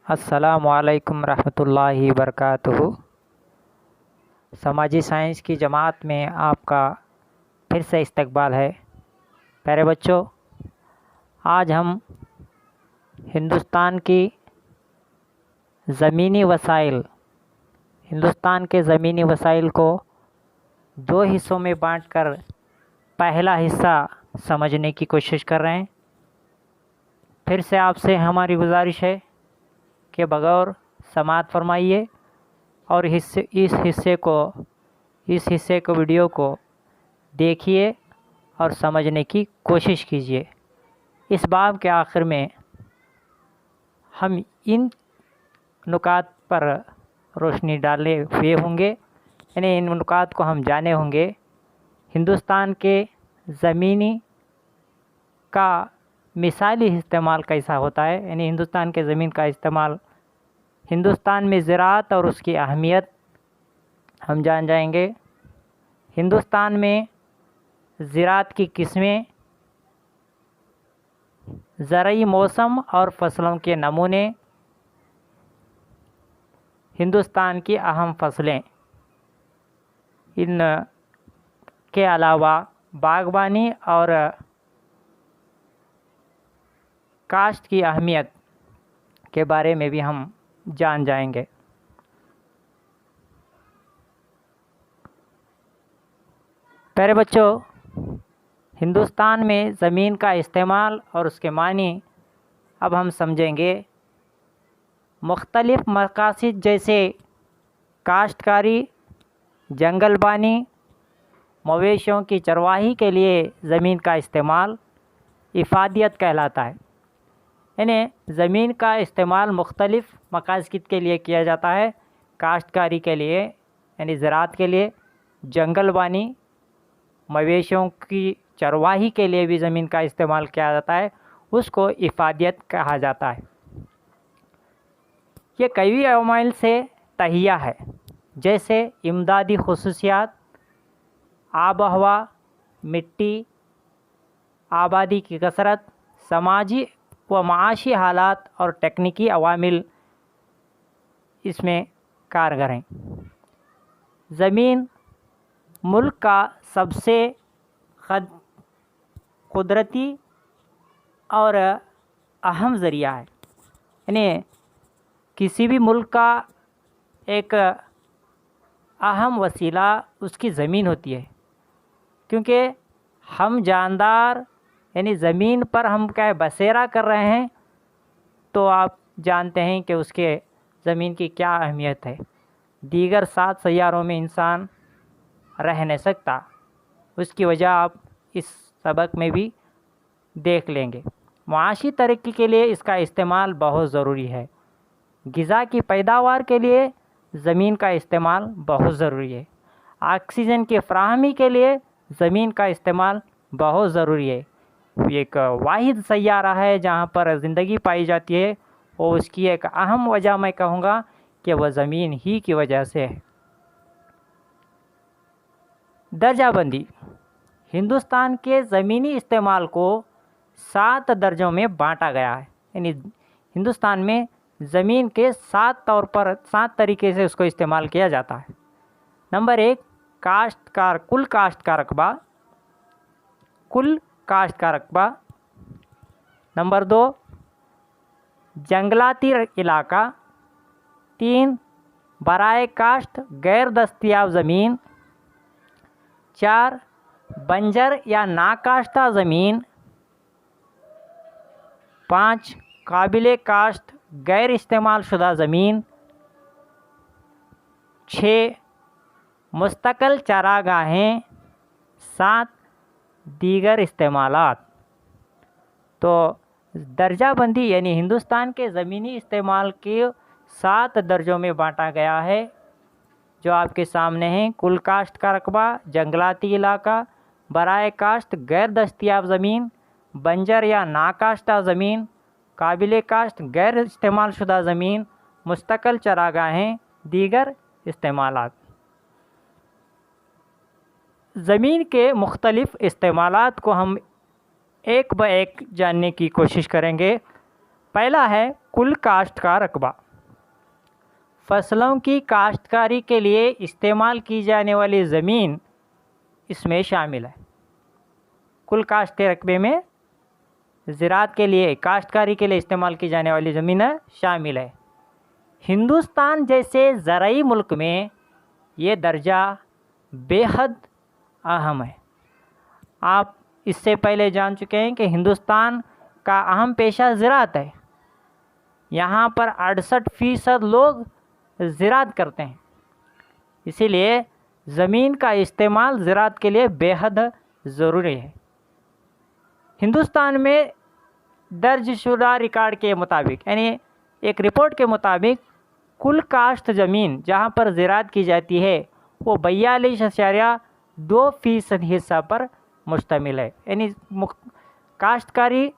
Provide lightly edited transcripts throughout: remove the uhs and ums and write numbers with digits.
अस्सलामुअलैकुम रहमतुल्लाहि वबरकातुहू। समाजी साइंस की जमात में आपका फिर से इस्तकबाल है। प्यारे बच्चों, आज हम हिंदुस्तान की ज़मीनी वसाइल हिंदुस्तान के ज़मीनी वसाइल को दो हिस्सों में बांटकर पहला हिस्सा समझने की कोशिश कर रहे हैं। फिर से आपसे हमारी गुजारिश है कि बगौर समाअत फरमाइए और इस हिस्से को वीडियो को देखिए और समझने की कोशिश कीजिए। इस बाब के आखिर में हम इन नुकात पर रोशनी डाले हुए होंगे, यानी इन नुकात को हम जाने होंगे। हिंदुस्तान के ज़मीनी का मिसाली इस्तेमाल कैसा होता है, यानी हिंदुस्तान के ज़मीन का इस्तेमाल, हिंदुस्तान में ज़राअत और उसकी अहमियत हम जान जाएंगे। हिंदुस्तान में ज़राअत की किस्में, ज़रई मौसम और फसलों के नमूने, हिंदुस्तान की अहम फसलें, इन के अलावा बागवानी और काश्त की अहमियत के बारे में भी हम जान जाएंगे। प्यारे बच्चों, हिंदुस्तान में ज़मीन का इस्तेमाल और उसके मानी अब हम समझेंगे। मुख्तलिफ़ मकासद जैसे काश्तकारी, जंगलबानी, मवेशियों की चरवाही के लिए ज़मीन का इस्तेमाल इफ़ादियत कहलाता है। यानी ज़मीन का इस्तेमाल मुख्तलिफ़ मकासद के लिए किया जाता है। काश्तकारी के लिए यानी ज़राअत के लिए, जंगलबानी, मवेशियों की चरवाही के लिए भी ज़मीन का इस्तेमाल किया जाता है, उसको इफ़ादियत कहा जाता है। ये कई अवामिल से तहिया है, जैसे इमदादी खुसूसियात, आब हवा, मिट्टी, आबादी की कसरत, समाजी व माशी हालात और टेक्निकी अवामिल इसमें कारगर हैं। ज़मीन मुल्क का सबसे कुदरती और अहम ज़रिया है। यानी किसी भी मुल्क का एक अहम वसीला उसकी ज़मीन होती है, क्योंकि हम जानदार यानी ज़मीन पर हम क्या बसेरा कर रहे हैं, तो आप जानते हैं कि उसके ज़मीन की क्या अहमियत है। दीगर 7 सैयारों में इंसान रह नहीं सकता, उसकी वजह आप इस सबक में भी देख लेंगे। मुआशी तरक्की के लिए इसका इस्तेमाल बहुत ज़रूरी है। ग़िज़ा की पैदावार के लिए ज़मीन का इस्तेमाल बहुत ज़रूरी है। ऑक्सीजन की फ़राहमी के लिए ज़मीन का इस्तेमाल बहुत ज़रूरी है। एक वाहिद सैयारा है जहाँ पर ज़िंदगी पाई जाती है, और उसकी एक अहम वजह मैं कहूँगा कि वह ज़मीन ही की वजह से है। दर्जाबंदी हिंदुस्तान के ज़मीनी इस्तेमाल को 7 दर्जों में बांटा गया है। यानी हिंदुस्तान में ज़मीन के 7 तरीके से उसको इस्तेमाल किया जाता है। नंबर 1, कुल काश्त का रकबा। नंबर 2, जंगलाती इलाका। 3, बराए काश्त गैर दस्तयाब ज़मीन। 4, बंजर या नाकाश्ता ज़मीन। 5, काबिले काश्त गैर इस्तेमाल शुदा ज़मीन। 6, मुस्तकिल चारागाहें। 7, दीगर इस्तेमालात। तो दर्जाबंदी यानी हिंदुस्तान के ज़मीनी इस्तेमाल के 7 दर्जों में बांटा गया है, जो आपके सामने हैं। कुल काश्त का रकबा, जंगलाती इलाका, बराए काश्त गैर दस्तयाब ज़मीन, बंजर या नाकाश्ता ज़मीन, काबिले काश्त गैर इस्तेमाल शुदा ज़मीन, मुस्तकिल चरागाहें, दीगर इस्तेमालात। ज़मीन के मुख्तलिफ़ इस्तेमालात को हम एक ब एक जानने की कोशिश करेंगे। पहला है कुल काश्त का रकबा। फसलों की काश्तकारी के लिए इस्तेमाल की जाने वाली ज़मीन इसमें शामिल है। कुल काश्त के रकबे में ज़राअत के लिए, काश्तकारी के लिए इस्तेमाल की जाने वाली ज़मीन शामिल है। हिंदुस्तान जैसे ज़राई मुल्क में ये दर्जा बेहद अहम है। आप इससे पहले जान चुके हैं कि हिंदुस्तान का अहम पेशा ज़राअत है। यहाँ पर 68% लोग ज़राअत करते हैं, इसीलिए ज़मीन का इस्तेमाल ज़राअत के लिए बेहद ज़रूरी है। हिंदुस्तान में दर्जशुदा रिकॉर्ड के मुताबिक, यानी एक रिपोर्ट के मुताबिक, कुल काश्त ज़मीन जहाँ पर ज़राअत की जाती है वो 42.2% हिस्सा पर मुश्तमिल है। यानी काश्तकारी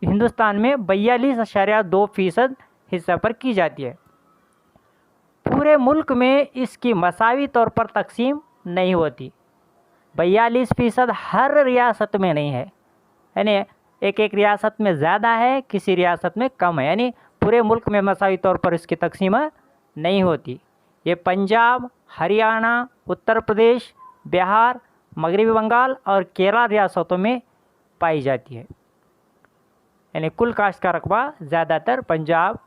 हिंदुस्तान में 42.2% हिस्सा पर की जाती है। पूरे मुल्क में इसकी मसावी तौर पर तकसीम नहीं होती। 42% हर रियासत में नहीं है, यानी एक एक रियासत में ज़्यादा है, किसी रियासत में कम है, यानी पूरे मुल्क में मसावी तौर पर इसकी तकसीम नहीं होती। ये पंजाब, हरियाणा, उत्तर प्रदेश, बिहार, मगरबी बंगाल और केरल रियासतों में पाई जाती है। यानी कुल काश्त का रकबा ज़्यादातर पंजाब,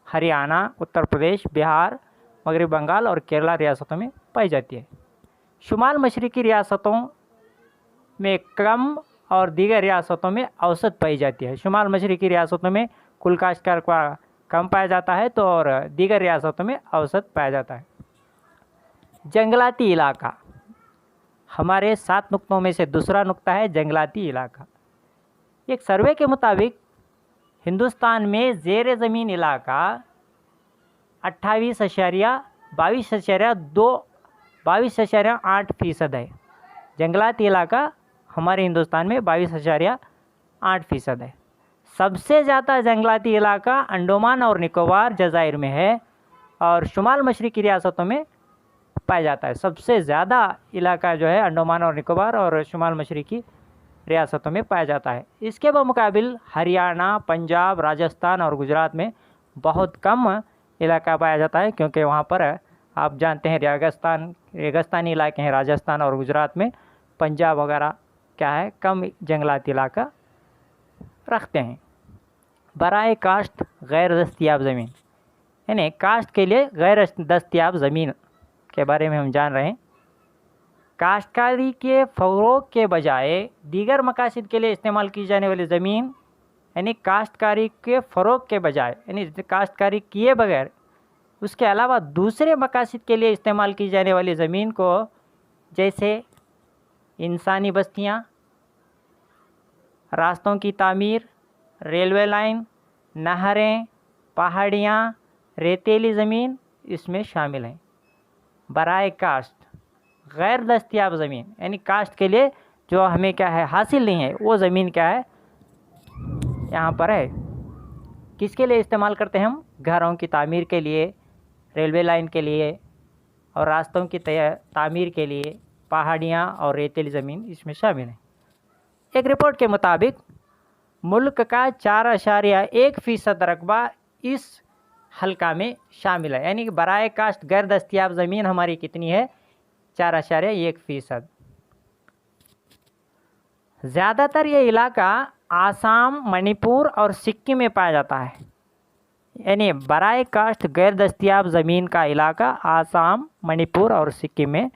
हरियाणा, उत्तर प्रदेश, बिहार, मगरबी बंगाल और केरल रियासतों में पाई जाती है। शुमाल मशरक़ी रियासतों में कम और दीगर रियासतों में औसत पाई जाती है। शुमाल मशरक़ी रियासतों में कुल काश्त का रकबा कम पाया जाता है तो और दीगर रियासतों में औसत पाया जाता है। जंगलाती इलाका, हमारे 7 नुक्तों में से दूसरा नुक्ता है जंगलाती इलाका। एक सर्वे के मुताबिक हिंदुस्तान में ज़ेर ज़मीन इलाका 22.8% है। जंगलाती इलाका हमारे हिंदुस्तान में 22.8% है। सबसे ज़्यादा जंगलाती इलाका अंडमान और निकोबार जज़ाइर में है और शुमाल मशरक़ी रियासतों में पाया जाता है। सबसे ज़्यादा इलाका जो है अंडमान और निकोबार और शुमाल मशरक़ी रियासतों में पाया जाता है। इसके बमुकाबिल हरियाणा, पंजाब, राजस्थान और गुजरात में बहुत कम इलाका पाया जाता है, क्योंकि वहाँ पर आप जानते हैं रेगिस्तानी इलाके हैं राजस्थान और गुजरात में। पंजाब वगैरह क्या है, कम जंगलाती इलाका रखते हैं। बराए काश्त गैर दस्तयाब ज़मीन, यानी काश्त के लिए गैर दस्तयाब ज़मीन के बारे में हम जान रहे हैं। काश्तकारी के फ़रोग़ के बजाय दीगर मकासद के लिए इस्तेमाल की जाने वाली ज़मीन, यानी काश्तकारी के फ़रोग़ के बजाय, यानी काश्तकारी किए बगैर उसके अलावा दूसरे मकासद के लिए इस्तेमाल की जाने वाली ज़मीन को, जैसे इंसानी बस्तियाँ, रास्तों की तामीर, रेलवे लाइन, नहरें, पहाड़ियाँ, रेतीली ज़मीन इसमें शामिल हैं। बराए काश्त गैर दस्तयाब ज़मीन, यानी काश्त के लिए जो हमें क्या है हासिल नहीं है, वो ज़मीन क्या है यहाँ पर है। किसके लिए इस्तेमाल करते हैं हम? घरों की तामीर के लिए, रेलवे लाइन के लिए और रास्तों की तामीर के लिए पहाड़ियाँ और रेतीली ज़मीन इसमें शामिल है। एक रिपोर्ट के मुताबिक मुल्क का 4.1% रकबा इस हल्का में शामिल है। यानी कि बराए काश्त गैर दस्तयाब ज़मीन हमारी कितनी है? 4.1%। ज़्यादातर ये इलाका आसाम, मणिपुर और सिक्किम में पाया जाता है। यानी बराए काश्त गैर दस्तयाब ज़मीन का इलाका आसाम, मणिपुर और सिक्किम में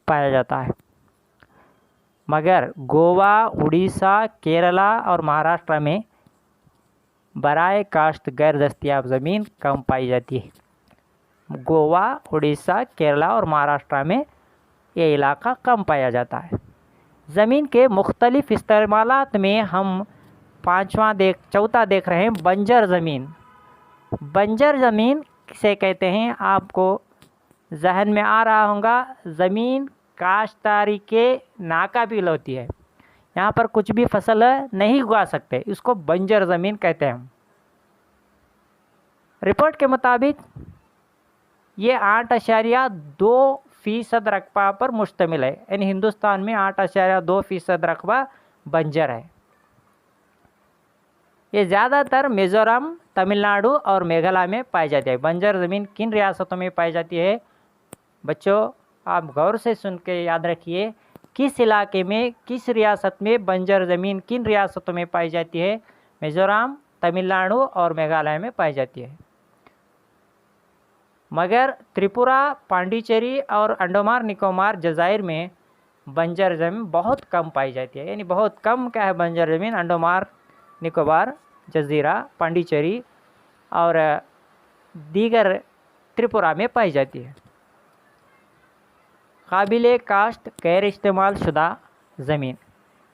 पाया जाता है। मगर गोवा, उड़ीसा, केरला और महाराष्ट्र में बराए काश्त गैर दस्तयाब ज़मीन कम पाई जाती है। गोवा, उड़ीसा, केरला और महाराष्ट्र में ये इलाका कम पाया जाता है। ज़मीन के मुख्तलिफ़ इस्तेमालात में हम चौथा देख रहे हैं बंजर ज़मीन। बंजर ज़मीन से कहते हैं, आपको जहन में आ रहा होगा, ज़मीन काश्तकारी के नाकाबिल होती है, यहाँ पर कुछ भी फसल नहीं उगा सकते, इसको बंजर ज़मीन कहते हैं हम। रिपोर्ट के मुताबिक ये 8.2% रकबा पर मुश्तमिल है। यानी हिंदुस्तान में 8.2% रकबा बंजर है। ये ज़्यादातर मिज़ोरम, तमिलनाडु और मेघालय में पाई जाती है। बंजर ज़मीन किन रियासतों में पाई जाती है? बच्चों आप गौर से सुन के याद रखिए, किस इलाके में, किस रियासत में बंजर ज़मीन किन रियासतों में पाई जाती है? मिज़ोरम, तमिलनाडु और मेघालय में पाई जाती है। मगर त्रिपुरा, पांडिचेरी और अंडमान निकोबार जज़ाइर में बंजर ज़मीन बहुत कम पाई जाती है। यानी बहुत कम क्या है बंजर ज़मीन अंडमान निकोबार जज़ीरा, पांडिचेरी और दीगर त्रिपुरा में पाई जाती है। काबिले काश्त गैर इस्तेमाल शुदा ज़मीन,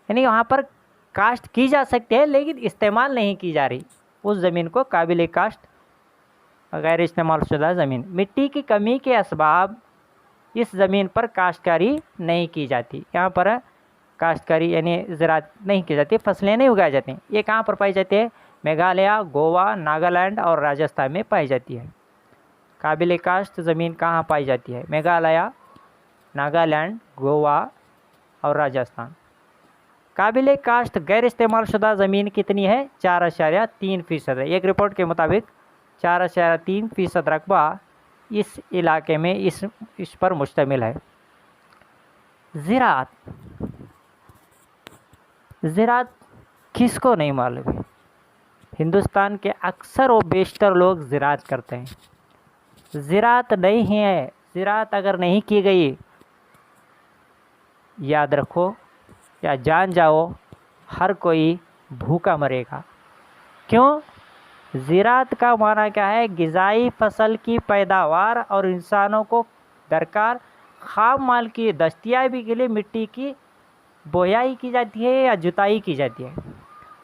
यानी वहाँ पर काश्त की जा सकती है लेकिन इस्तेमाल नहीं की जा रही, उस ज़मीन को काबिले काश्त गैर इस्तेमाल शुदा ज़मीन। मिट्टी की कमी के असबाब इस ज़मीन पर काश्तकारी नहीं की जाती। यहाँ पर काश्तकारी यानी ज़राअत नहीं की जाती, फसलें नहीं उगाई जाती। ये कहाँ पर पाई जाती है? मेघालय, गोवा, नागालैंड और राजस्थान में पाई जाती है। काबिल काश्त ज़मीन कहाँ पाई जाती है? मेघालय, नागालैंड, गोवा और राजस्थान। काबिल काश्त गैर इस्तेमाल शुदा ज़मीन कितनी है? 4.3% है। एक रिपोर्ट के मुताबिक 4.3% रकबा इस इलाके में इस पर मुश्तमिल है। ज़राअत, ज़राअत किसको नहीं मालूम है? हिंदुस्तान के अक्सर व बेशतर लोग ज़राअत करते हैं। ज़राअत नहीं है, ज़राअत अगर नहीं की गई, याद रखो या जान जाओ, हर कोई भूखा मरेगा। क्यों? ज़राअत का माना क्या है? ग़िज़ाई फसल की पैदावार और इंसानों को दरकार खाम माल की दस्तयाबी के लिए मिट्टी की बोयाई की जाती है या जुताई की जाती है,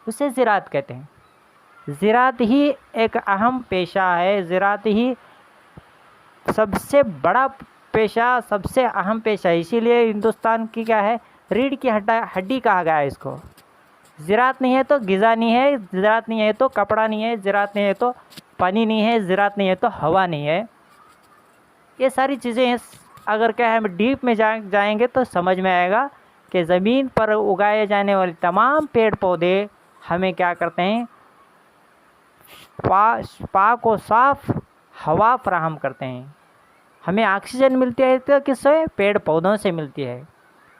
उसे ज़राअत कहते हैं। ज़राअत ही एक अहम पेशा है, ज़राअत ही सबसे बड़ा पेशा, सबसे अहम पेशा है। इसीलिए हिंदुस्तान की क्या है, रीढ़ की हड्डी कहा गया है इसको। ज़राअत नहीं है तो ग़िज़ा नहीं है, ज़राअत नहीं है तो कपड़ा नहीं है, ज़राअत नहीं है तो पानी नहीं है, ज़राअत नहीं है तो हवा नहीं है। ये सारी चीज़ें अगर क्या है हम डीप में जाएंगे तो समझ में आएगा कि ज़मीन पर उगाए जाने वाले तमाम पेड़ पौधे हमें क्या करते हैं? पाक और साफ़ हवा फराहम करते हैं। हमें ऑक्सीजन मिलती है तो किससे? पेड़ पौधों से मिलती है।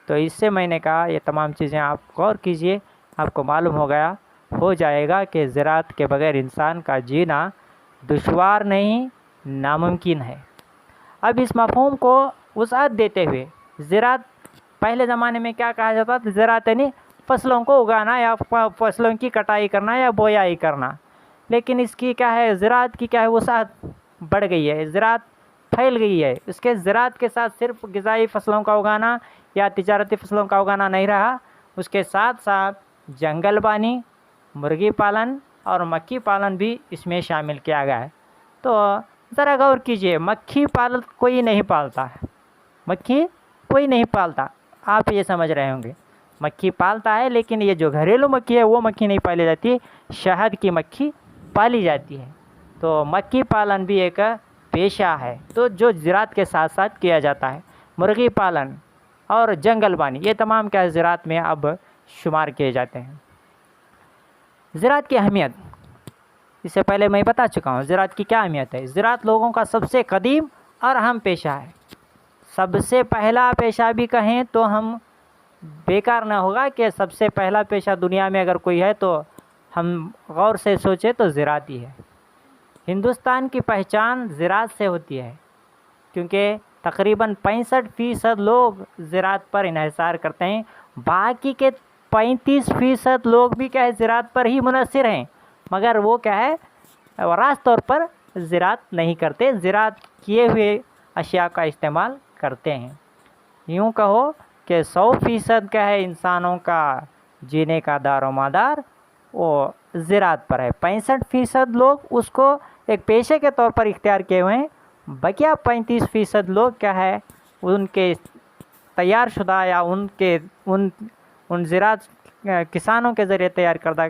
तो इससे मैंने कहा ये तमाम चीज़ें आप गौर कीजिए, आपको मालूम हो जाएगा कि ज़राअत के बगैर इंसान का जीना दुश्वार नहीं, नामुमकिन है। अब इस मफ़हूम को वसाअत देते हुए, ज़राअत पहले ज़माने में क्या कहा जाता था? ज़राअत यानी फसलों को उगाना या फसलों की कटाई करना या बोयाई करना। लेकिन इसकी क्या है, ज़राअत की क्या है, वसाअत बढ़ गई है, ज़राअत फैल गई है। इसके ज़राअत के साथ सिर्फ ग़िज़ाई फसलों का उगाना या तिजारती फसलों का उगाना नहीं रहा, उसके साथ साथ जंगलबानी, मुर्गी पालन और मक्खी पालन भी इसमें शामिल किया गया है। तो ज़रा गौर कीजिए, मक्खी पालन कोई नहीं पालता है, मक्खी कोई नहीं पालता, आप ये समझ रहे होंगे। मक्खी पालता है लेकिन ये जो घरेलू मक्खी है वो मक्खी नहीं पाली जाती, शहद की मक्खी पाली जाती है। तो मक्खी पालन भी एक पेशा है, तो जो ज़राअत के साथ साथ किया जाता है। मुर्गी पालन और जंगलबानी ये तमाम क्या ज़राअत में अब शुमार किए जाते हैं। ज़राअत की अहमियत इससे पहले मैं बता चुका हूँ, ज़राअत की क्या अहमियत है। ज़राअत लोगों का सबसे कदीम और अहम पेशा है। सबसे पहला पेशा भी कहें तो हम बेकार ना होगा कि सबसे पहला पेशा दुनिया में अगर कोई है तो हम गौर से सोचें तो ज़राअत ही है। हिंदुस्तान की पहचान ज़राअत से होती है, क्योंकि तकरीबन 65% लोग ज़राअत पर इन्हिसार करते हैं। बाकी के 35% लोग भी क्या है, ज़राअत पर ही मुनहसर हैं, मगर वो क्या है, रास तौर पर ज़राअत नहीं करते, ज़राअत किए हुए अशिया का इस्तेमाल करते हैं। यूँ कहो कि 100% क्या है, इंसानों का जीने का दारोमदार वो ज़राअत पर है। 65% लोग उसको एक पेशे के तौर पर इख्तियार किए हुए हैं। बकिया 35% लोग क्या है, उनके तैयार शुदा या उन ज़राअत किसानों के ज़रिए तैयार करदा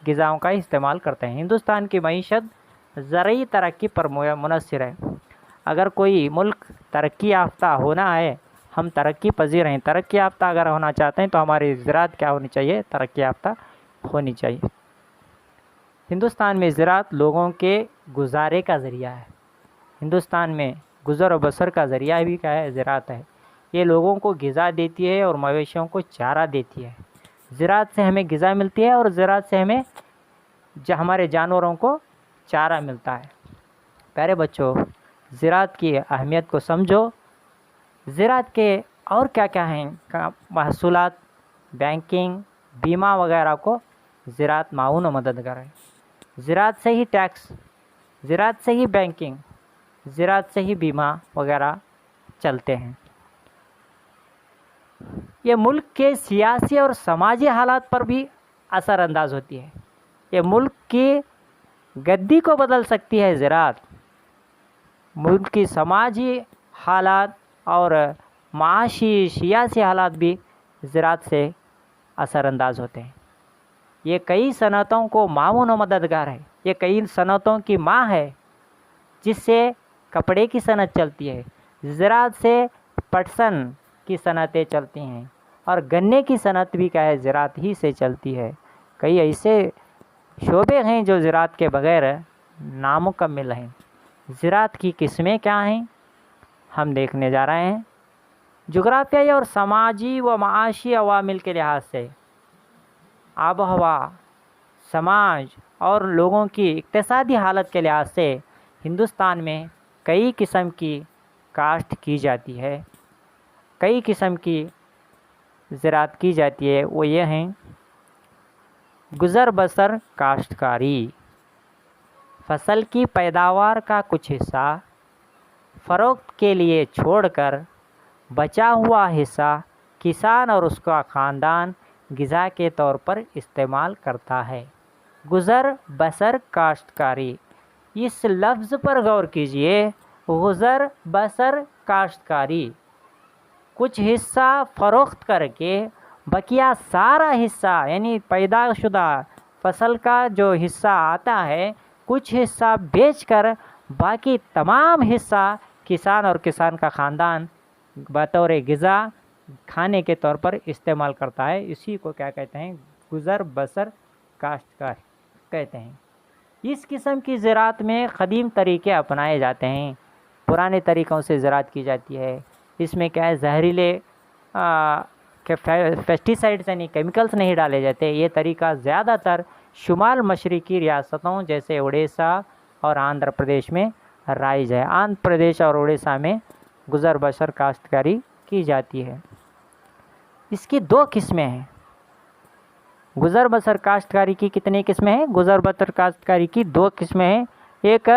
ग़िज़ाओं का इस्तेमाल करते हैं। हिंदुस्तान की मईशत ज़रूरी तरक्की पर मुनहसर है। अगर कोई मुल्क तरक्की याफ्ता होना है, हम तरक्की पजीर हैं, तरक्की याफ्ता अगर होना चाहते हैं तो हमारी ज़राअत क्या होनी चाहिए? तरक्की याफ्ता होनी चाहिए। हिंदुस्तान में ज़राअत लोगों के गुजारे का ज़रिया है। हिंदुस्तान में गुज़र और बसर का ज़रिया भी क्या है? ज़राअत है। ये लोगों को ग़िज़ा देती है और मवेशियों को चारा देती है। ज़राअत से हमें ग़िज़ा मिलती है और ज़राअत से हमें हमारे जानवरों को चारा मिलता है। प्यारे बच्चों, ज़राअत की अहमियत को समझो। ज़राअत के और क्या क्या हैं महसूलात, बैंकिंग, बीमा वगैरह को ज़राअत माऊन और मददगार है। ज़राअत से ही टैक्स, ज़राअत से ही बैंकिंग, ज़राअत से ही बीमा वगैरह चलते हैं। ये मुल्क के सियासी और समाजी हालात पर भी असरअंदाज होती है। ये मुल्क की गद्दी को बदल सकती है ज़राअत। मुल्क की समाजी हालात और माशी सियासी हालात भी ज़राअत से असरअंदाज होते हैं। ये कई सनतों को माऊन और मददगार है। ये कई सनतों की माँ है, जिससे कपड़े की सनत चलती है। ज़राअत से पटसन की सनतें चलती हैं और गन्ने की सनत भी क्या है? ज़राअत ही से चलती है। कई ऐसे शोबे हैं जो ज़राअत के बग़ैर नामुकम्मल हैं। ज़राअत की किस्में क्या हैं, हम देखने जा रहे हैं। जुग़राफ़ियाई और समाजी व माशी अवामिल के लिहाज से, आबहवा, समाज और लोगों की इक़्तिसादी हालत के लिहाज से हिंदुस्तान में कई किस्म की काश्त की जाती है, कई किस्म की ज़राअत की जाती है। वो ये हैं: गुज़र बसर काश्तकारी, फसल की पैदावार का कुछ हिस्सा फ़रोख्त के लिए छोड़कर बचा हुआ हिस्सा किसान और उसका ख़ानदान ग़िज़ा के तौर पर इस्तेमाल करता है। गुज़र बसर काश्तकारी, इस लफ्ज़ पर गौर कीजिए। गुज़र बसर काश्तकारी, कुछ हिस्सा फ़रोख्त करके बकिया सारा हिस्सा, यानी पैदाशुदा फसल का जो हिस्सा आता है, कुछ हिस्सा बेचकर बाकी तमाम हिस्सा किसान और किसान का ख़ानदान बतौर ग़िज़ा खाने के तौर पर इस्तेमाल करता है। इसी को क्या कहते हैं? गुज़र बसर काश्तकार कहते हैं। इस किस्म की ज़राअत में क़दीम तरीक़े अपनाए जाते हैं। पुराने तरीक़ों से ज़राअत की जाती है। इसमें क्या है? जहरीले पेस्टिसाइड्स यानी केमिकल्स नहीं डाले जाते। ये तरीक़ा ज़्यादातर शुमाल मशरिकी रियासतों जैसे उड़ीसा और आंध्र प्रदेश में राइज है। आंध्र प्रदेश और उड़ीसा में गुज़र बसर काश्तकारी की जाती है। इसकी दो किस्में हैं। गुज़र बसर काश्तकारी की कितनी किस्में हैं? गुज़र बसर काश्तकारी की दो किस्में हैं। एक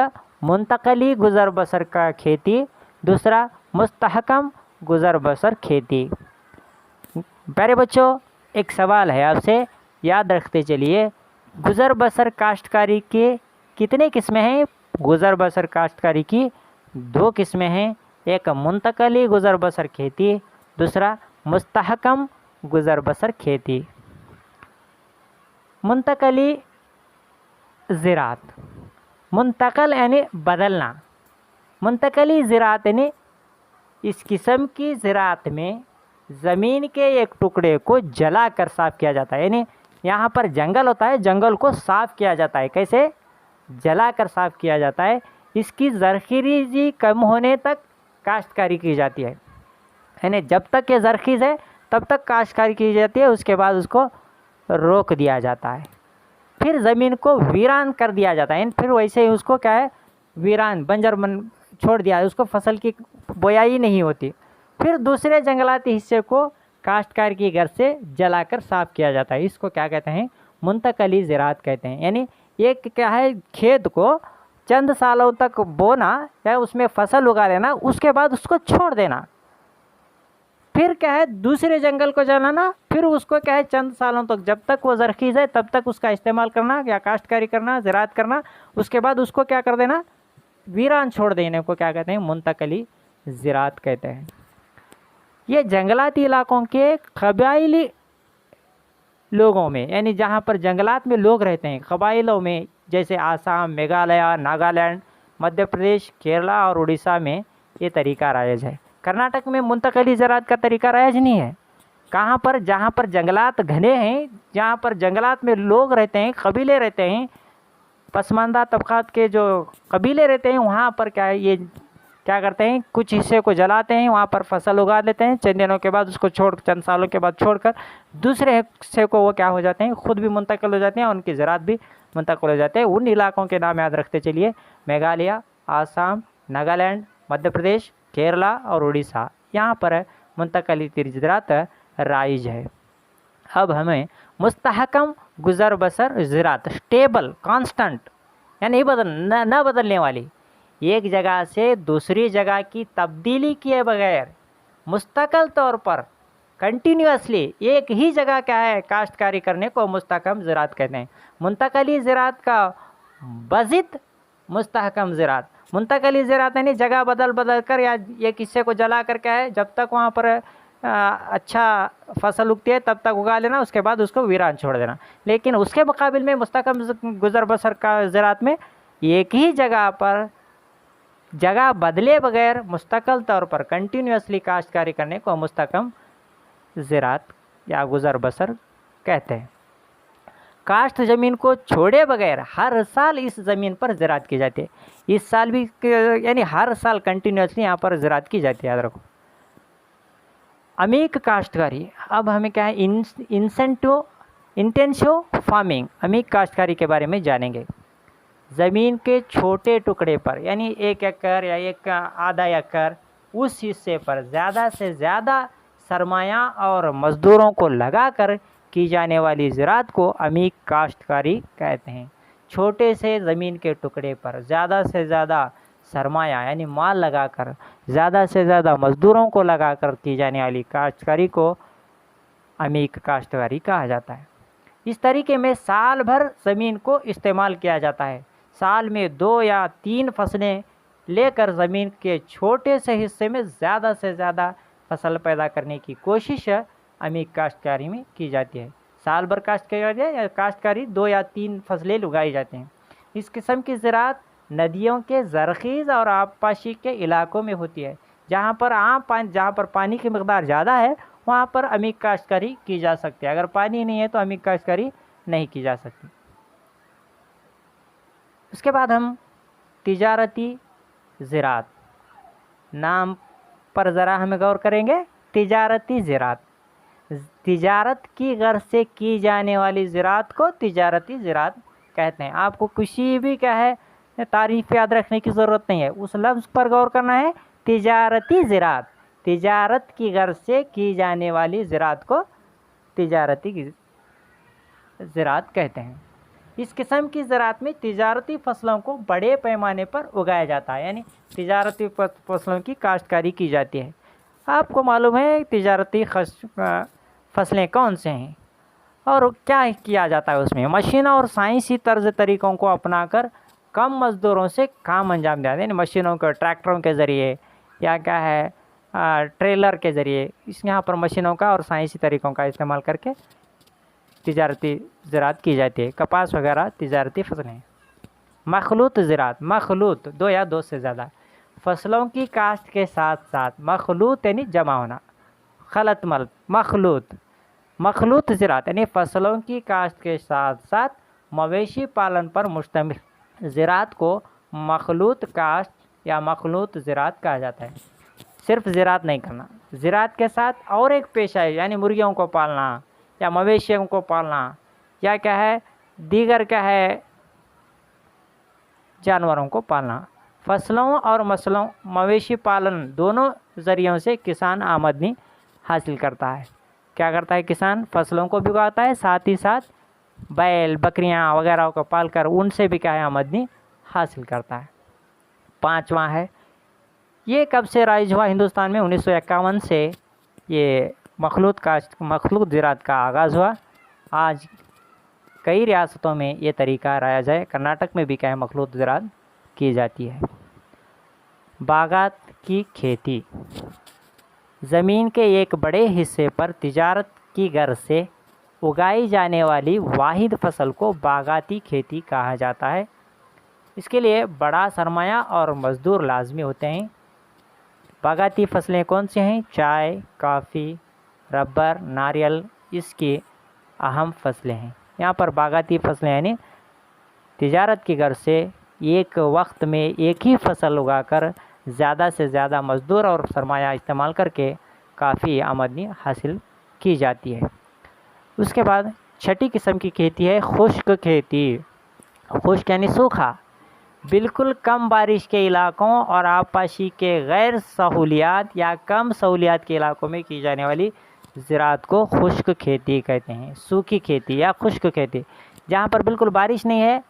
मुंतकली गुज़र बसर का खेती, दूसरा मुस्तहकम गुज़र बसर खेती। प्यारे बच्चों, एक सवाल है आपसे, याद रखते चलिए। गुज़र बसर काश्तकारी के कितने किस्में हैं? गुज़र बसर काश्तकारी की दो किस्में हैं। एक मुंतकली गुज़र बसर खेती, दूसरा मुस्तहकम गुज़र बसर खेती। मुंतकली ज़राअत, मुंतकल यानी बदलना। मुंतकली ज़राअत यानी इस किस्म की ज़राअत में ज़मीन के एक टुकड़े को जला कर साफ़ किया जाता है। यानी यहाँ पर जंगल होता है, जंगल को साफ़ किया जाता है। कैसे? जला कर साफ़ किया जाता है। इसकी ज़रख़ीज़ी कम होने तक काश्तकारी की जाती है। यानी जब तक ये ज़रख़ीज़ है तब तक काश्तकारी की जाती है। उसके बाद उसको रोक दिया जाता है। फिर ज़मीन को वीरान कर दिया जाता है। फिर वैसे ही उसको क्या है? वीरान बंजर छोड़ दिया है। उसको फसल की बोयाई नहीं होती। फिर दूसरे जंगलाती हिस्से को काश्तकार की घर से जलाकर साफ़ किया जाता है। इसको क्या कहते हैं? मुंतकली ज़राअत कहते हैं। यानी ये क्या है? खेत को चंद सालों तक बोना या उसमें फसल उगा लेना, उसके बाद उसको छोड़ देना। फिर क्या है? दूसरे जंगल को जलाना, फिर उसको क्या है? चंद सालों तक, जब तक वो ज़रख़ीज़ है तब तक उसका इस्तेमाल करना या काश्तकारी करना, ज़राअत करना। उसके बाद उसको क्या कर देना? वीरान छोड़ देने को क्या कहते हैं? मुंतकली ज़राअत कहते हैं। ये जंगलाती इलाकों के कबाइली लोगों में, यानी जहाँ पर जंगलात में लोग रहते हैं, कबाइलों में, जैसे आसाम, मेघालय, नागालैंड, मध्य प्रदेश, केरला और उड़ीसा में ये तरीका राइज है। कर्नाटक में मुंतकली ज़राअत का तरीका राइज नहीं है। कहाँ पर? जहाँ पर जंगलात घने हैं, जहाँ पर जंगलात में लोग रहते हैं, कबीले रहते हैं, पसमानदा तबक़ात के जो कबीले रहते हैं वहाँ पर क्या है, ये क्या करते हैं, कुछ हिस्से को जलाते हैं, वहाँ पर फसल उगा लेते हैं, चंद दिनों के बाद उसको चंद सालों के बाद छोड़कर दूसरे हिस्से को वो क्या हो जाते हैं, खुद भी मुंतकिल हो जाते हैं, उनकी ज़रात भी मुंतकिल हो जाते हैं। उन इलाकों के नाम याद रखते चलिए, मेघालय, आसाम, नागालैंड, मध्य प्रदेश, केरला और उड़ीसा, यहाँ पर मुंतकली ज़रात राइज है। अब हमें मुस्तहकम गुज़र बसर ज़रात, स्टेबल कांस्टेंट यानी न बदलने वाली, एक जगह से दूसरी जगह की तब्दीली किए बगैर मुस्तकिल तौर पर कंटिन्यूसली एक ही जगह क्या है काश्तकारी करने को मुस्तहकम ज़रात कहते हैं। मुंतकली ज़रात का बज़िद मुस्तहकम ज़रात, मुंतकली ज़रात यानी जगह बदल कर या एक हिस्से को जला कर क्या है, जब तक वहाँ पर अच्छा फसल उगती है तब तक उगा लेना, उसके बाद उसको वीरान छोड़ देना। लेकिन उसके मुकाबिल में मुस्तहकम गुज़र बसर का ज़रात में एक ही जगह पर जगह बदले बगैर मुस्तकिल तौर पर कंटिन्यूसली काश्तकारी करने को मुस्तहकम ज़रात या गुज़र बसर कहते हैं। काश्त ज़मीन को छोड़े बगैर हर साल इस ज़मीन पर ज़रात की जाती है। इस साल भी यानी हर साल कंटिन्यूसली यहाँ पर ज़रात की जाती है, याद रखो। अमीक काश्तकारी, अब हमें क्या है इंटेंसिव फार्मिंग, अमीक काश्तकारी के बारे में जानेंगे। ज़मीन के छोटे टुकड़े पर यानी 1 एकड़ या एक आधा एकड़ उस हिस्से पर ज़्यादा से ज़्यादा सरमाया और मज़दूरों को लगाकर की जाने वाली ज़रात को अमीक काश्तकारी कहते हैं। छोटे से ज़मीन के टुकड़े पर ज़्यादा से ज़्यादा सरमाया यानी माल लगाकर, ज़्यादा से ज़्यादा मज़दूरों को लगाकर की जाने वाली काश्तकारी को अमीक काश्तकारी कहा जाता है। इस तरीके में साल भर ज़मीन को इस्तेमाल किया जाता है। साल में 2 या 3 फसलें लेकर ज़मीन के छोटे से हिस्से में ज़्यादा से ज़्यादा फसल पैदा करने की कोशिश अमीक काश्तकारी में की जाती है। साल भर काश्तकारी 2 या 3 फसलें उगाई जाती हैं। इस किस्म की ज़रात नदियों के ज़रख़ीज़ और आबपाशी के इलाकों में होती है। जहाँ पर पानी की मकदार ज़्यादा है वहाँ पर अमीक काश्तकारी की जा सकती है। अगर पानी नहीं है तो अमीक काश्तकारी नहीं की जा सकती। उसके बाद हम तिजारती ज़रात, नाम पर ज़रा हमें गौर करेंगे। तिजारती ज़रात, तिजारत की गर्ज से की जाने वाली ज़रात को तिजारती ज़रात कहते हैं। आपको किसी भी क्या है तारीफ़ याद रखने की ज़रूरत नहीं है, उस लफ्ज़ पर गौर करना है। तिजारती ज़रात, तिजारत की गर्ज से की जाने वाली ज़रात को तिजारती ज़रात कहते हैं। इस किस्म की ज़रात में तिजारती फसलों को बड़े पैमाने पर उगाया जाता है, यानी तिजारती फसलों की काश्तकारी की जाती है। आपको मालूम है तिजारती फसलें कौन से हैं और क्या किया जाता है उसमें। मशीनों और साइंसी तर्ज तरीक़ों को अपनाकर कम मज़दूरों से काम अंजाम दिया, यानी मशीनों के ट्रैक्टरों के ज़रिए या क्या है ट्रेलर के ज़रिए, यहाँ पर मशीनों का और साइंसी तरीक़ों का इस्तेमाल करके तिजारती ज़रात की जाती है। कपास वगैरह तिजारती फसलें। मखलूत ज़रात, मखलूत 2 या 2 से ज़्यादा फसलों की काश्त के साथ साथ, मखलूत यानी जमा होना, खलत मल मखलूत ज़रात यानी फसलों की काश्त के साथ साथ मवेशी पालन पर मुश्तमिल ज़रात को मखलूत काश्त या मखलूत ज़रात कहा जाता है। सिर्फ ज़रात नहीं करना, ज़रात के साथ और एक पेशा है, यानी मुर्गियों को पालना या मवेशियों को पालना या क्या है दीगर क्या है जानवरों को पालना। फसलों और मवेशी पालन दोनों ज़रियों से किसान आमदनी हासिल करता है। क्या करता है किसान? फसलों को भी उगाता है, साथ ही साथ बैल बकरियां वगैरह को पालकर उनसे भी क्या है आमदनी हासिल करता है। 5वां है, ये कब से राइज हुआ हिंदुस्तान में? 1951 से ये मखलूत ज़रात का आगाज़ हुआ। आज कई रियासतों में ये तरीका राइज है। कर्नाटक में भी क्या है मखलूत ज़रात की जाती है। बागात की खेती, ज़मीन के एक बड़े हिस्से पर तिजारत की गर्ज से उगाई जाने वाली वाहिद फसल को बागाती खेती कहा जाता है। इसके लिए बड़ा सरमाया और मज़दूर लाजमी होते हैं। बागाती फसलें कौन सी हैं? चाय, कॉफ़ी, रबर, नारियल इसकी अहम फसलें हैं। यहाँ पर बागाती फसलें यानी तिजारत की गर्ज से एक वक्त में एक ही फसल उगाकर ज़्यादा से ज़्यादा मज़दूर और सरमाया इस्तेमाल करके काफ़ी आमदनी हासिल की जाती है। उसके बाद छठी किस्म की खेती है खुश्क खेती। खुश्क यानी सूखा, बिल्कुल कम बारिश के इलाकों और आबपाशी के गैर सहूलियात या कम सहूलियात के इलाकों में की जाने वाली ज़राअत को खुश्क खेती कहते हैं। सूखी खेती या खुश्क खेती, जहाँ पर बिल्कुल बारिश नहीं है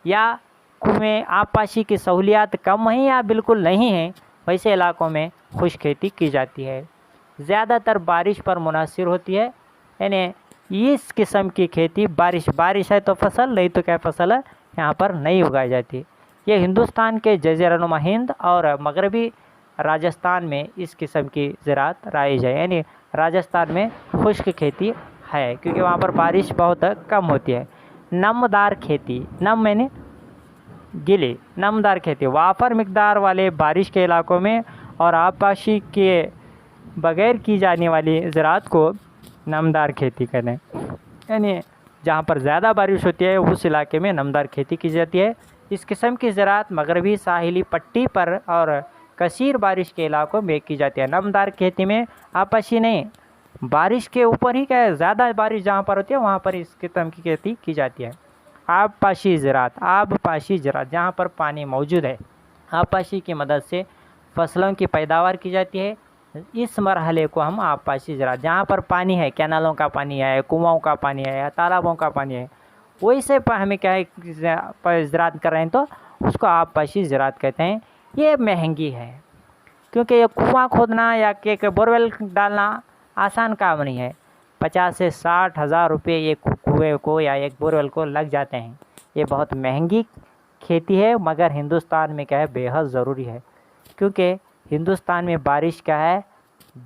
या में आबपाशी की सहूलियात कम हैं या बिल्कुल नहीं हैं, वैसे इलाकों में खुश्क खेती की जाती है। ज़्यादातर बारिश पर मुनहसर होती है, यानी इस किस्म की खेती बारिश है तो फसल, नहीं तो क्या फसल है यहाँ पर नहीं उगाई जाती। ये हिंदुस्तान के जज़ीरानुमा हिंद और मगरबी राजस्थान में इस किस्म की ज़राअत राइज है, यानी राजस्थान में खुश्क खेती है क्योंकि वहाँ पर बारिश बहुत कम होती है। नमदार खेती, नम मैंने गीली, नमदार खेती वाफर मिकदार वाले बारिश के इलाकों में और आबपाशी के बगैर की जाने वाली ज़राअत को नमदार खेती कहते हैं, यानी जहाँ पर ज़्यादा बारिश होती है उस इलाके में नमदार खेती की जाती है। इस किस्म की ज़राअत मगरबी साहिली पट्टी पर और कसीर बारिश के इलाकों में की जाती है। नमदार खेती में आबपाशी नहीं, बारिश के ऊपर ही क्या है, ज़्यादा बारिश जहाँ पर होती है वहाँ पर इस किस्म की खेती की जाती है। आबपाशी ज़राअत, आबपाशी ज़राअत जहाँ पर पानी मौजूद है, आबपाशी की मदद से फसलों की पैदावार की जाती है। इस मरहले को हम आबपाशी ज़राअत, जहाँ पर पानी है, कैनालों का पानी है, कुआँों का पानी है या तालाबों का पानी है, वही से हमें क्या है ज़राअत कर रहे हैं तो उसको आबपाशी ज़राअत कहते हैं। ये महंगी है क्योंकि ये कुआँ खोदना या एक बोरवेल डालना आसान काम नहीं है। 50 से 60 हज़ार रुपये एक कुएँ को या एक बोरवेल को लग जाते हैं। ये बहुत महंगी खेती है, मगर हिंदुस्तान में क्या है बेहद ज़रूरी है क्योंकि हिंदुस्तान में बारिश क्या है,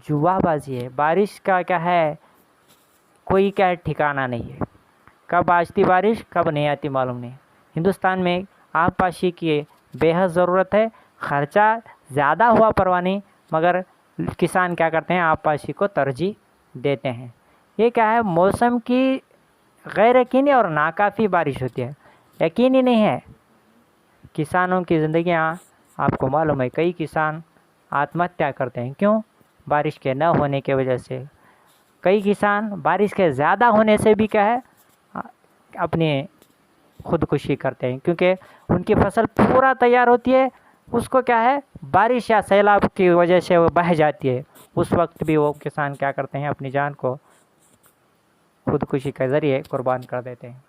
जुआबाजी है। बारिश का क्या है, कोई क्या है ठिकाना नहीं है, कब आती बारिश कब नहीं आती मालूम नहीं। हिंदुस्तान में आबपाशी की बेहद ज़रूरत है। ख़र्चा ज़्यादा हुआ परवाह नहीं, मगर किसान क्या करते हैं, आबपाशी को तरजीह देते हैं। ये क्या है, मौसम की गैर यकीनी और नाकाफ़ी बारिश होती है, यकीनी नहीं है। किसानों की ज़िंदगियाँ आपको मालूम है, कई किसान आत्महत्या करते हैं, क्यों? बारिश के न होने की वजह से। कई किसान बारिश के ज़्यादा होने से भी क्या है अपनी खुदकुशी करते हैं क्योंकि उनकी फसल पूरा तैयार होती है, उसको क्या है बारिश या सैलाब की वजह से वो बह जाती है। उस वक्त भी वो किसान क्या करते हैं, अपनी जान को खुदकुशी के ज़रिए कुर्बान कर देते हैं।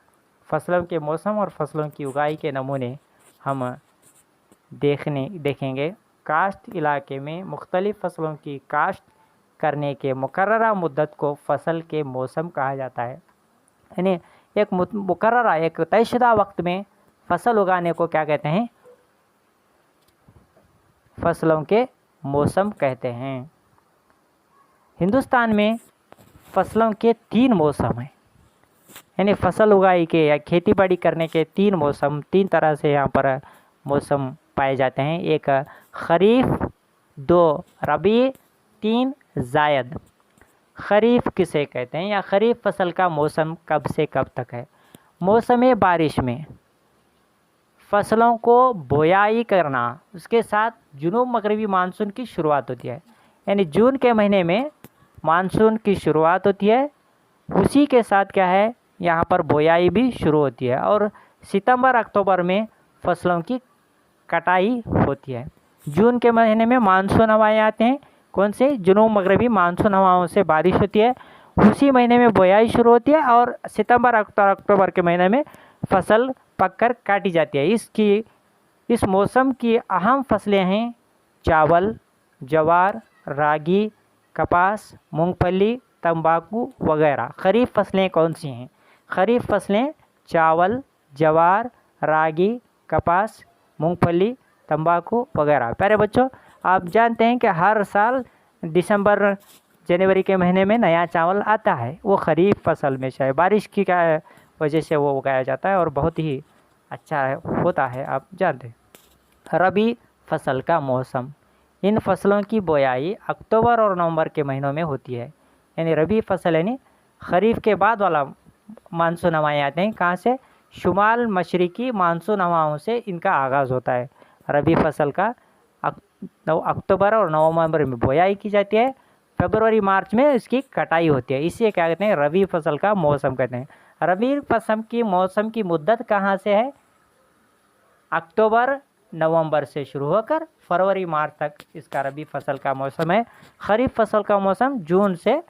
फसलों के मौसम और फसलों की उगाई के नमूने हम देखेंगे। काश्त इलाके में मुख्तलिफ़ फसलों की काश्त करने के मुकर्ररा मुद्दत को फसल के मौसम कहा जाता है, यानी एक मुकर्ररा एक तयशुदा वक्त में फसल उगाने को क्या कहते हैं, फसलों के मौसम कहते हैं। हिंदुस्तान में फसलों के 3 मौसम हैं, यानी फसल उगाई के या खेती बाड़ी करने के 3 मौसम, 3 तरह से यहाँ पर मौसम पाए जाते हैं। एक खरीफ, 2 रबी, 3 जायद। खरीफ किसे कहते हैं या खरीफ फसल का मौसम कब से कब तक है? मौसम बारिश में फसलों को बोयाई करना, उसके साथ जुनूब मगरबी मानसून की शुरुआत होती है, यानी जून के महीने में मानसून की शुरुआत होती है। उसी के साथ क्या है यहाँ पर बोयाई भी शुरू होती है और सितंबर अक्टूबर में फसलों की कटाई होती है। जून के महीने में मानसून हवाएं आते हैं, कौन से? जुनूब मगरबी मानसून हवाओं से बारिश होती है। उसी महीने में बोयाई शुरू होती है और सितंबर अक्टूबर के महीने में फसल पककर काटी जाती है। इस मौसम की अहम फसलें हैं चावल, ज्वार, रागी, कपास, मूंगफली, तंबाकू वगैरह। खरीफ फसलें कौन सी हैं? खरीफ फसलें चावल, ज्वार, रागी, कपास, मूंगफली, तंबाकू वगैरह। प्यारे बच्चों, आप जानते हैं कि हर साल दिसंबर जनवरी के महीने में नया चावल आता है, वो खरीफ फसल में शायद बारिश की क्या वजह से वो उगाया जाता है और बहुत ही अच्छा होता है, आप जानते हैं। रबी फसल का मौसम, इन फसलों की बोयाई अक्टूबर और नवंबर के महीनों में होती है, यानी रबी फसल यानी खरीफ के बाद वाला मानसून हवाएं आते हैं, कहाँ से? शुमाल मशरक़ी मानसून हवाओं से इनका आगाज़ होता है। रबी फसल का अक्टूबर और नवंबर में बोआई की जाती है, फरवरी मार्च में इसकी कटाई होती है। इसे क्या कहते हैं? रबी फसल का मौसम कहते हैं। रबी फसल की मौसम की मुद्दत कहाँ से है? अक्टूबर नवंबर से शुरू होकर फरवरी मार्च तक इसका रबी फसल का मौसम है। खरीफ फसल का मौसम जून से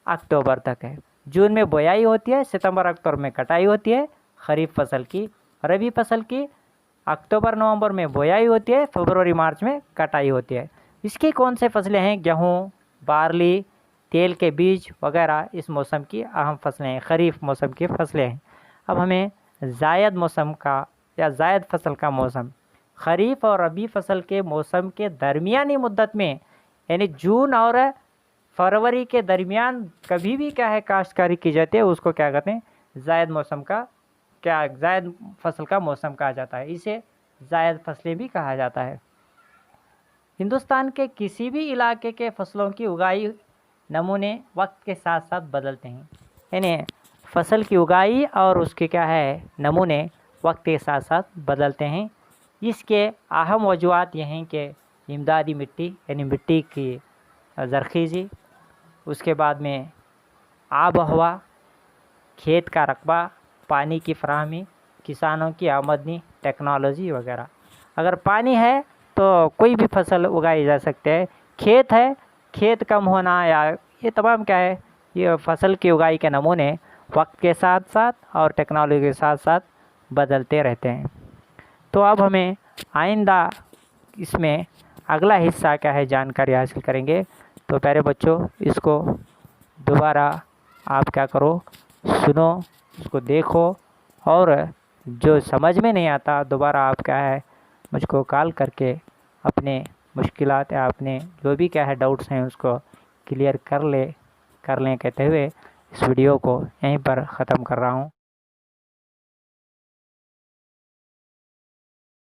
अक्टूबर तक है। जून में बोआई होती है, सितंबर अक्टूबर में कटाई होती है खरीफ फसल की। रबी फसल की अक्टूबर नवंबर में बोआई होती है, फरवरी मार्च में कटाई होती है। इसकी कौन से फसलें हैं? गेहूँ, बार्ली, तेल के बीज वगैरह इस मौसम की अहम फसलें हैं, खरीफ मौसम की फसलें हैं। अब हमें जायद मौसम का या जायद फसल का मौसम, खरीफ और रबी फसल के मौसम के दरमियानी मुद्दत में, यानी जून और फरवरी के दरमियान कभी भी क्या है काश्तकारी की जाती है, उसको क्या कहते हैं? जायद मौसम का जायद फसल का मौसम कहा जाता है। इसे जायद फसलें भी कहा जाता है। हिंदुस्तान के किसी भी इलाके के फसलों की उगाई नमूने वक्त के साथ साथ बदलते हैं, यानी फसल की उगाई और उसके क्या है नमूने वक्त के साथ साथ बदलते हैं। इसके अहम वजूहात ये हैं कि इमदादी मिट्टी, यानी मिट्टी की ज़रख़ीज़ी, उसके बाद में आब हवा, खेत का रकबा, पानी की फराहमी, किसानों की आमदनी, टेक्नोलॉजी वगैरह। अगर पानी है तो कोई भी फसल उगाई जा सकते हैं। खेत है, खेत कम होना या ये तमाम क्या है, ये फसल की उगाई के नमूने वक्त के साथ साथ और टेक्नोलॉजी के साथ साथ बदलते रहते हैं। तो अब हमें आइंदा इसमें अगला हिस्सा क्या है जानकारी हासिल करेंगे। तो प्यारे बच्चों, इसको दोबारा आप क्या करो, सुनो, उसको देखो, और जो समझ में नहीं आता दोबारा आप क्या है मुझको कॉल करके अपने मुश्किलात या अपने जो भी क्या है डाउट्स हैं उसको क्लियर कर लें कहते हुए इस वीडियो को यहीं पर ख़त्म कर रहा हूँ।